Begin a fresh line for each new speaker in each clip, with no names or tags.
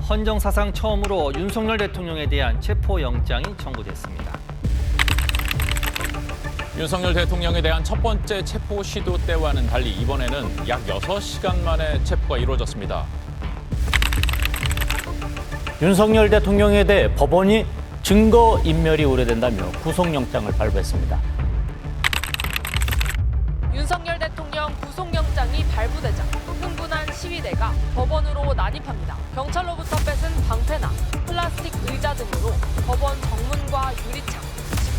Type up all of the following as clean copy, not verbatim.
헌정 사상 처음으로 윤석열 대통령에 대한 체포영장이 청구됐습니다.
윤석열 대통령에 대한 첫 번째 체포 시도 때와는 달리 이번에는 약 6시간 만에 체포가 이루어졌습니다.
윤석열 대통령에 대해 법원이 증거인멸이 우려된다며 구속영장을 발부했습니다.
윤석열 대통령 구속영장이 발부되자 흥분한 시위대가 법원으로 난입합니다. 경찰로부터 뺏은 방패나 플라스틱 의자 등으로 법원 정문과 유리창,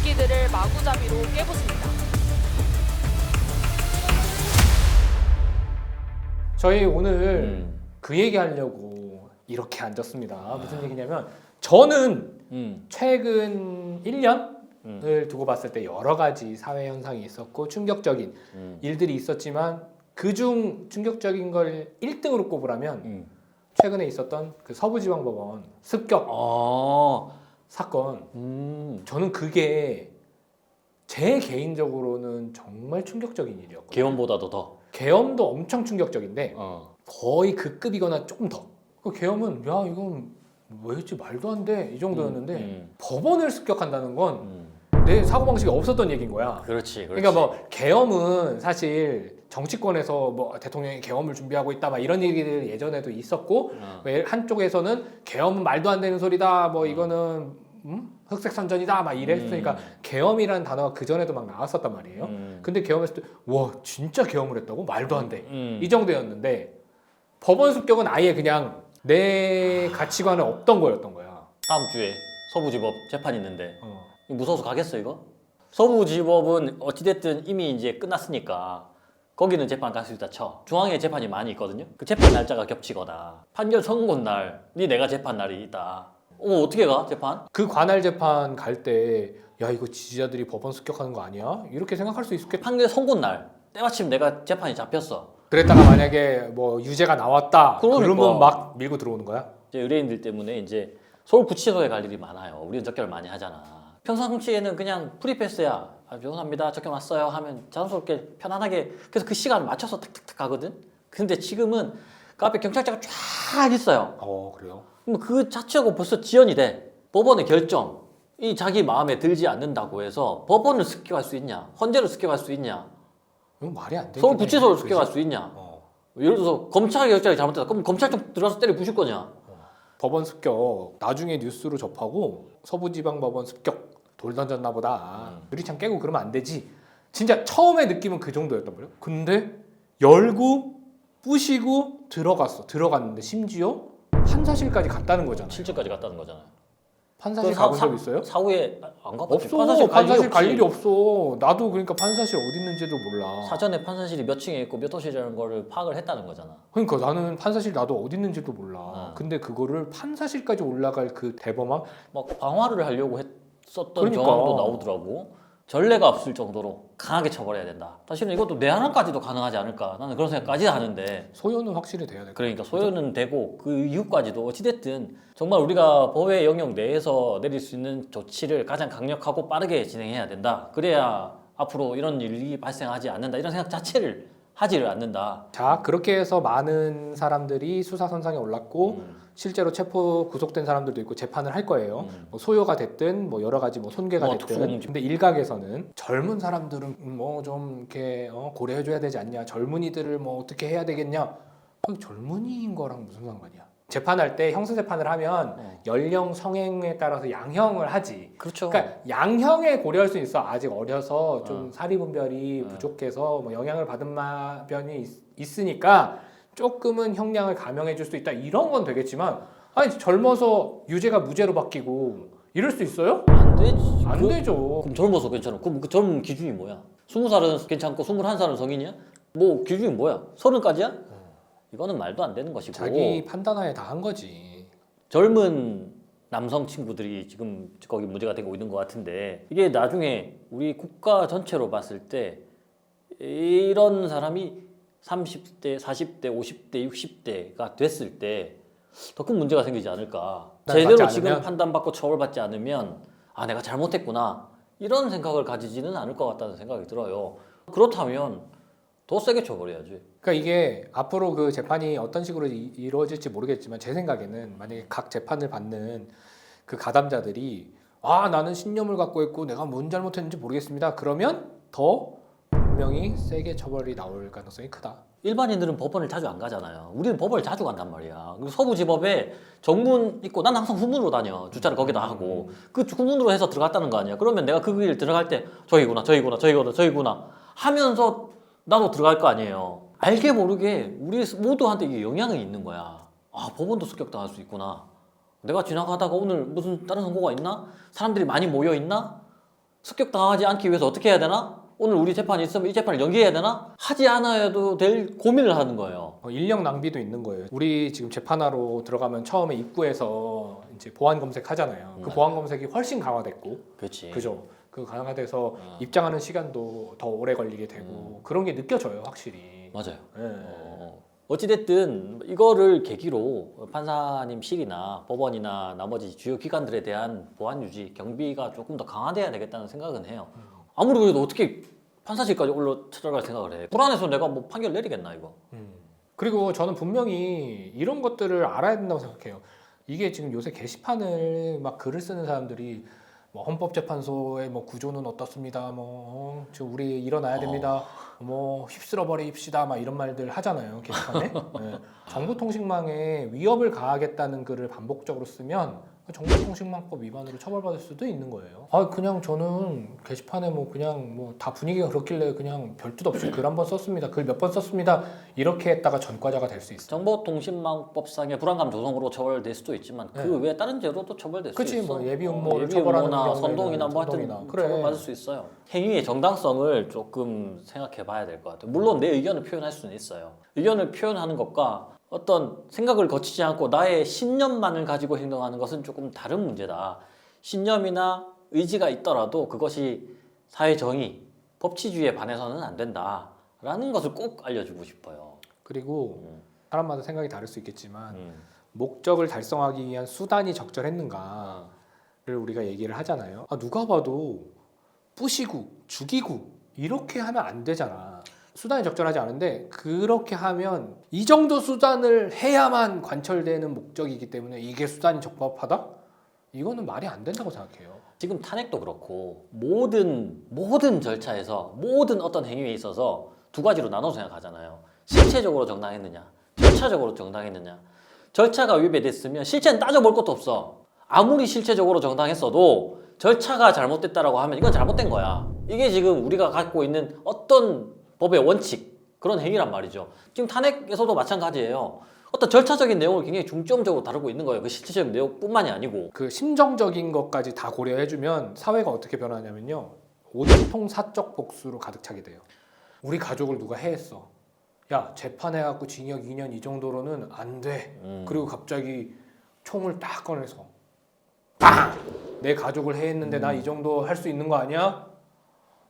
집기들을 마구잡이로 깨부숩니다.
저희 오늘 그 얘기하려고 이렇게 앉았습니다. 무슨 얘기냐면 저는 최근 1년을 두고 봤을 때 여러 가지 사회 현상이 있었고 충격적인 일들이 있었지만 그중 충격적인 걸 1등으로 꼽으라면 최근에 있었던 그 서부지방법원 습격 사건. 저는 그게 제 개인적으로는 정말 충격적인 일이었거든요.
계엄보다도 더.
계엄도 엄청 충격적인데 거의 그 급이거나 조금 더. 그 계엄은 야 이건 왜지 말도 안 돼 이 정도였는데 법원을 습격한다는 건 내 사고방식이 없었던 얘기인 거야.
그렇지.
그러니까 뭐 계엄은 사실 정치권에서 뭐 대통령이 계엄을 준비하고 있다 막 이런 얘기들 예전에도 있었고 한쪽에서는 계엄은 말도 안 되는 소리다 뭐 이거는 흑색선전이다 막 이랬으니까 계엄이라는 단어가 그 전에도 막 나왔었단 말이에요. 근데 계엄했을 때 와 진짜 계엄을 했다고? 말도 안 돼. 이 정도였는데 법원 습격은 아예 그냥 내 가치관에 없던 거였던 거야.
다음 주에 서부지법 재판 있는데 무서워서 가겠어 이거? 서부지법은 어찌됐든 이미 이제 끝났으니까 거기는 재판 갈 수 있다 쳐. 중앙에 재판이 많이 있거든요. 그 재판 날짜가 겹치거나 판결 선고 날이 내가 재판 날이 있다. 어떻게 가 재판?
그 관할 재판 갈 때 야 이거 지지자들이 법원 습격하는 거 아니야? 이렇게 생각할 수 있겠다.
판결 선고 날 때마침 내가 재판이 잡혔어.
그랬다가 만약에 뭐 유죄가 나왔다 그러면 막 밀고 들어오는 거야?
이제 의뢰인들 때문에 이제 서울구치소에 갈 일이 많아요. 우리는 적결을 많이 하잖아. 평상시에는 그냥 프리패스야. 죄송합니다. 적격 왔어요 하면 자연스럽게 편안하게 그래서 그 시간을 맞춰서 탁탁탁 가거든. 근데 지금은 그 앞에 경찰차가 쫙 있어요.
그래요?
그럼 그 자체하고 벌써 지연이 돼. 법원의 결정. 이 자기 마음에 들지 않는다고 해서 법원을 습격할 수 있냐? 헌재를 습격할 수 있냐?
이건 말이 안 돼.
서울구치소를 습격할 수 있냐? 예를 들어서 검찰 결정이 잘못됐다. 그럼 검찰청 들어가서 때려 부실 거냐?
법원 습격 나중에 뉴스로 접하고 서부지방법원 습격 돌 던졌나 보다. 유리창 깨고 그러면 안 되지. 진짜 처음에 느낌은 그 정도였단 말이에요. 근데 열고 부시고 들어갔는데 심지어 판사실까지 갔다는 거잖아요.
실제까지 갔다는 거잖아요.
판사실 가본 적 있어요?
사후에 안 가봤지.
없어. 판사실 갈 일이 없어. 나도 그러니까 판사실 어디 있는지도 몰라.
사전에 판사실이 몇 층에 있고 몇 호실이라는 거를 파악을 했다는 거잖아.
그러니까 나는 판사실 나도 어디 있는지도 몰라. 근데 그거를 판사실까지 올라갈 그 대범함?
막 방화를 하려고 했었던
그러니까.
정황도 나오더라고. 전례가 없을 정도로 강하게 처벌해야 된다. 사실은 이것도 내한함까지도 가능하지 않을까. 나는 그런 생각까지 하는데.
소요는 확실히 돼야 될 것 같아요.
그러니까 소요는 되고 그 이후까지도 어찌됐든 정말 우리가 법의 영역 내에서 내릴 수 있는 조치를 가장 강력하고 빠르게 진행해야 된다. 그래야 앞으로 이런 일이 발생하지 않는다. 이런 생각 자체를 하지를 않는다.
자, 그렇게 해서 많은 사람들이 수사선상에 올랐고 실제로 체포 구속된 사람들도 있고 재판을 할 거예요. 뭐 소요가 됐든 뭐 여러 가지 뭐 손괴가 됐든.
특수공직.
근데 일각에서는 젊은 사람들은 뭐 좀 이렇게 고려해줘야 되지 않냐. 젊은이들을 뭐 어떻게 해야 되겠냐. 젊은이인 거랑 무슨 상관이야? 재판할 때 형사 재판을 하면 연령 성행에 따라서 양형을 하지.
그렇죠.
그러니까 양형에 고려할 수 있어. 아직 어려서 좀 사리분별이 부족해서 뭐 영향을 받은 변이 있으니까 조금은 형량을 감형해 줄 수 있다. 이런 건 되겠지만 아니 젊어서 유죄가 무죄로 바뀌고 이럴 수 있어요?
안 되지.
안 되죠.
그럼 젊어서 괜찮아. 그럼 그 젊은 기준이 뭐야? 20살은 괜찮고 21살은 성인이야? 뭐 기준이 뭐야? 30까지야? 이거는 말도 안 되는 것이고
자기 판단하에 다 한 거지.
젊은 남성 친구들이 지금 거기 문제가 되고 있는 것 같은데 이게 나중에 우리 국가 전체로 봤을 때 이런 사람이 30대, 40대, 50대, 60대가 됐을 때 더 큰 문제가 생기지 않을까. 제대로 지금 판단받고 처벌받지 않으면 아 내가 잘못했구나 이런 생각을 가지지는 않을 것 같다는 생각이 들어요. 그렇다면 더 세게 쳐버려야지.
그러니까 이게 앞으로 그 재판이 어떤 식으로 이루어질지 모르겠지만 제 생각에는 만약에 각 재판을 받는 그 가담자들이 나는 신념을 갖고 있고 내가 뭔 잘못했는지 모르겠습니다. 그러면 더 분명히 세게 처벌이 나올 가능성이 크다.
일반인들은 법원을 자주 안 가잖아요. 우리는 법원을 자주 간단 말이야. 그리고 서부지법에 정문 있고 난 항상 후문으로 다녀. 주차를 거기다 하고 그 후문으로 해서 들어갔다는 거 아니야. 그러면 내가 그 길 들어갈 때 저기구나 하면서 나도 들어갈 거 아니에요. 알게 모르게 우리 모두한테 이게 영향이 있는 거야. 법원도 습격당할 수 있구나. 내가 지나가다가 오늘 무슨 다른 선고가 있나? 사람들이 많이 모여 있나? 습격당하지 않기 위해서 어떻게 해야 되나? 오늘 우리 재판이 있으면 이 재판을 연기해야 되나? 하지 않아도 될 고민을 하는 거예요.
인력 낭비도 있는 거예요. 우리 지금 재판하러 들어가면 처음에 입구에서 이제 보안 검색하잖아요. 그 보안 검색이 훨씬 강화됐고,
그렇지.
그죠? 그 강화돼서 입장하는 시간도 더 오래 걸리게 되고 그런 게 느껴져요, 확실히.
맞아요.
네.
어찌됐든 이거를 계기로 판사님실이나 법원이나 나머지 주요 기관들에 대한 보안 유지, 경비가 조금 더 강화돼야 되겠다는 생각은 해요. 아무리 그래도 어떻게 판사실까지 올라 찾아갈 생각을 해. 불안해서 내가 뭐 판결 내리겠나 이거.
그리고 저는 분명히 이런 것들을 알아야 된다고 생각해요. 이게 지금 요새 게시판을 막 글을 쓰는 사람들이 뭐 헌법재판소의 뭐 구조는 어떻습니다. 지금 우리 일어나야 됩니다. 뭐 휩쓸어 버립시다. 막 이런 말들 하잖아요. 게시판에. 네. 정보통신망에 위협을 가하겠다는 글을 반복적으로 쓰면 정보통신망법 위반으로 처벌받을 수도 있는 거예요. 그냥 저는 게시판에 그냥 다 분위기가 그렇길래 그냥 별 뜻 없이 글 한 번 썼습니다. 글 몇 번 썼습니다. 이렇게 했다가 전과자가 될 수 있어요.
정보통신망법상의 불안감 조성으로 처벌될 수도 있지만 그 외에 다른 죄로도 처벌될 수 있어.
그치, 뭐 예비 음모를 처벌하는 경우에는
선동이나 뭐 하여튼 처벌받을 수 있어요. 행위의 정당성을 조금 생각해 봐야 될 것 같아요. 물론 내 의견을 표현할 수는 있어요. 의견을 표현하는 것과 어떤 생각을 거치지 않고 나의 신념만을 가지고 행동하는 것은 조금 다른 문제다. 신념이나 의지가 있더라도 그것이 사회 정의, 법치주의에 반해서는 안 된다라는 것을 꼭 알려주고 싶어요.
그리고 사람마다 생각이 다를 수 있겠지만 목적을 달성하기 위한 수단이 적절했는가를 우리가 얘기를 하잖아요. 누가 봐도 부시고 죽이고 이렇게 하면 안 되잖아. 수단이 적절하지 않은데 그렇게 하면 이 정도 수단을 해야만 관철되는 목적이기 때문에 이게 수단이 적법하다? 이거는 말이 안 된다고 생각해요.
지금 탄핵도 그렇고 모든 절차에서 모든 어떤 행위에 있어서 두 가지로 나눠 생각하잖아요. 실체적으로 정당했느냐, 절차적으로 정당했느냐. 절차가 위배됐으면 실체는 따져볼 것도 없어. 아무리 실체적으로 정당했어도 절차가 잘못됐다라고 하면 이건 잘못된 거야. 이게 지금 우리가 갖고 있는 어떤 법의 원칙, 그런 행위란 말이죠. 지금 탄핵에서도 마찬가지예요. 어떤 절차적인 내용을 굉장히 중점적으로 다루고 있는 거예요. 그 실체적인 내용뿐만이 아니고.
그 심정적인 것까지 다 고려해주면 사회가 어떻게 변하냐면요. 온통 사적 복수로 가득 차게 돼요. 우리 가족을 누가 해했어. 야, 재판해갖고 징역 2년 이 정도로는 안 돼. 그리고 갑자기 총을 딱 꺼내서 빵! 내 가족을 해했는데 나 이 정도 할 수 있는 거 아니야?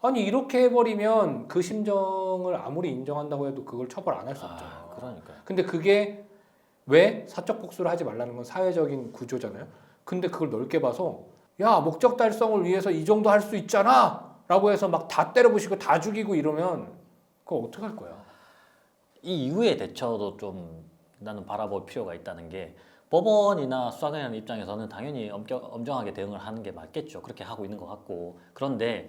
아니 이렇게 해버리면 그 심정을 아무리 인정한다고 해도 그걸 처벌 안 할 수 없잖아요.
그러니까요.
근데 그게 왜 사적 복수를 하지 말라는 건 사회적인 구조잖아요. 근데 그걸 넓게 봐서 야 목적 달성을 위해서 이 정도 할 수 있잖아 라고 해서 막 다 때려부시고 다 죽이고 이러면 그거 어떡할 거야.
이 이후의 대처도 좀 나는 바라볼 필요가 있다는 게 법원이나 수사관의 입장에서는 당연히 엄정하게 대응을 하는 게 맞겠죠. 그렇게 하고 있는 것 같고. 그런데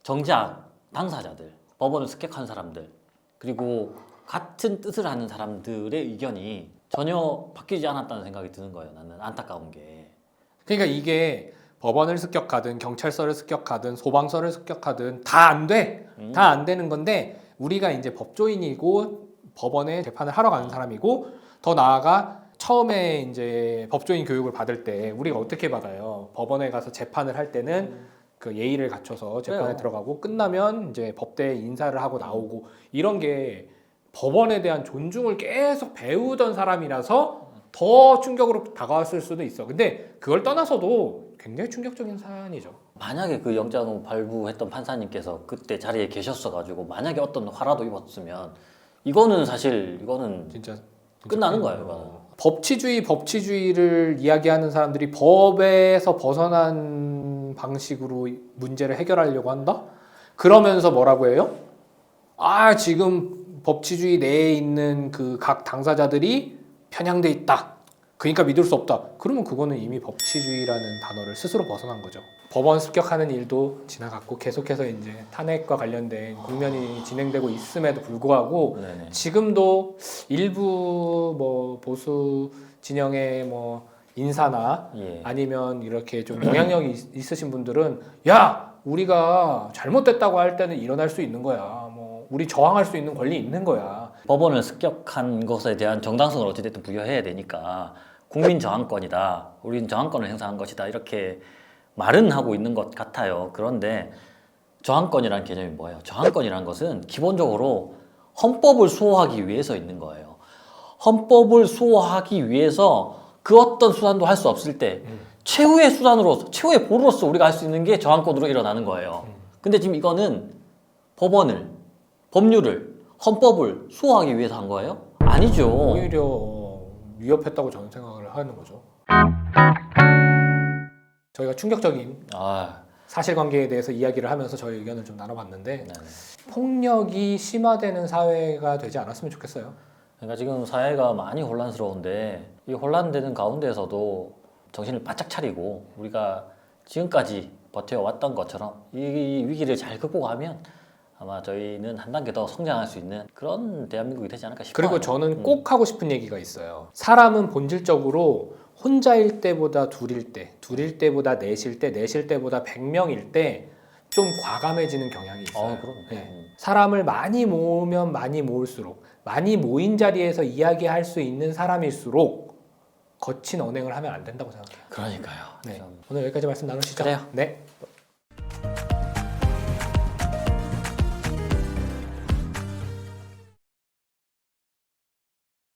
정작 당사자들, 법원을 습격한 사람들, 그리고 같은 뜻을 하는 사람들의 의견이 전혀 바뀌지 않았다는 생각이 드는 거예요. 나는 안타까운 게.
그러니까 이게 법원을 습격하든 경찰서를 습격하든 소방서를 습격하든 다 안 돼. 다 안 되는 건데 우리가 이제 법조인이고 법원에 재판을 하러 가는 사람이고 더 나아가 처음에 이제 법조인 교육을 받을 때 우리가 어떻게 받아요? 법원에 가서 재판을 할 때는 그 예의를 갖춰서 재판에
그래요.
들어가고 끝나면 이제 법대에 인사를 하고 나오고 이런 게 법원에 대한 존중을 계속 배우던 사람이라서 더 충격으로 다가왔을 수도 있어. 근데 그걸 떠나서도 굉장히 충격적인 사안이죠.
만약에 그 영장을 발부했던 판사님께서 그때 자리에 계셨어가지고 만약에 어떤 화라도 입었으면 이거는
진짜
끝나는 거예요. 이거는.
법치주의를 이야기하는 사람들이 법에서 벗어난 방식으로 문제를 해결하려고 한다? 그러면서 뭐라고 해요? 지금 법치주의 내에 있는 그 각 당사자들이 편향돼 있다. 그러니까 믿을 수 없다. 그러면 그거는 이미 법치주의라는 단어를 스스로 벗어난 거죠. 법원 습격하는 일도 지나갔고 계속해서 이제 탄핵과 관련된 국면이 진행되고 있음에도 불구하고
네네.
지금도 일부 뭐 보수 진영의 뭐 인사나
예.
아니면 이렇게 좀 영향력이 있으신 분들은 야 우리가 잘못됐다고 할 때는 일어날 수 있는 거야. 뭐 우리 저항할 수 있는 권리 있는 거야.
법원을 습격한 것에 대한 정당성을 어찌됐든 부여해야 되니까 국민 저항권이다. 우리는 저항권을 행사한 것이다. 이렇게 말은 하고 있는 것 같아요. 그런데 저항권이라는 개념이 뭐예요? 저항권이라는 것은 기본적으로 헌법을 수호하기 위해서 있는 거예요. 헌법을 수호하기 위해서 그 어떤 수단도 할 수 없을 때 최후의 수단으로, 최후의 보루로서 우리가 할 수 있는 게 저항권으로 일어나는 거예요. 근데 지금 이거는 법원을, 법률을, 헌법을 수호하기 위해서 한 거예요? 아니죠.
오히려 위협했다고 저는 생각을 하는 거죠. 저희가 충격적인 사실관계에 대해서 이야기를 하면서 저희 의견을 좀 나눠봤는데
네네.
폭력이 심화되는 사회가 되지 않았으면 좋겠어요.
그러니까 지금 사회가 많이 혼란스러운데 이 혼란되는 가운데에서도 정신을 바짝 차리고 우리가 지금까지 버텨왔던 것처럼 이 위기를 잘 극복하면 아마 저희는 한 단계 더 성장할 수 있는 그런 대한민국이 되지 않을까 싶어요.
그리고 저는 꼭 하고 싶은 얘기가 있어요. 사람은 본질적으로 혼자일 때보다 둘일 때, 둘일 때보다 넷일 때, 넷일 때보다 100명일 때 좀 과감해지는 경향이 있어요.
그럼.
네. 사람을 많이 모으면 많이 모을수록 많이 모인 자리에서 이야기할 수 있는 사람일수록 거친 언행을 하면 안 된다고 생각해요.
그러니까요.
네.
좀
오늘 여기까지 말씀 나누시죠.
그래요.
네.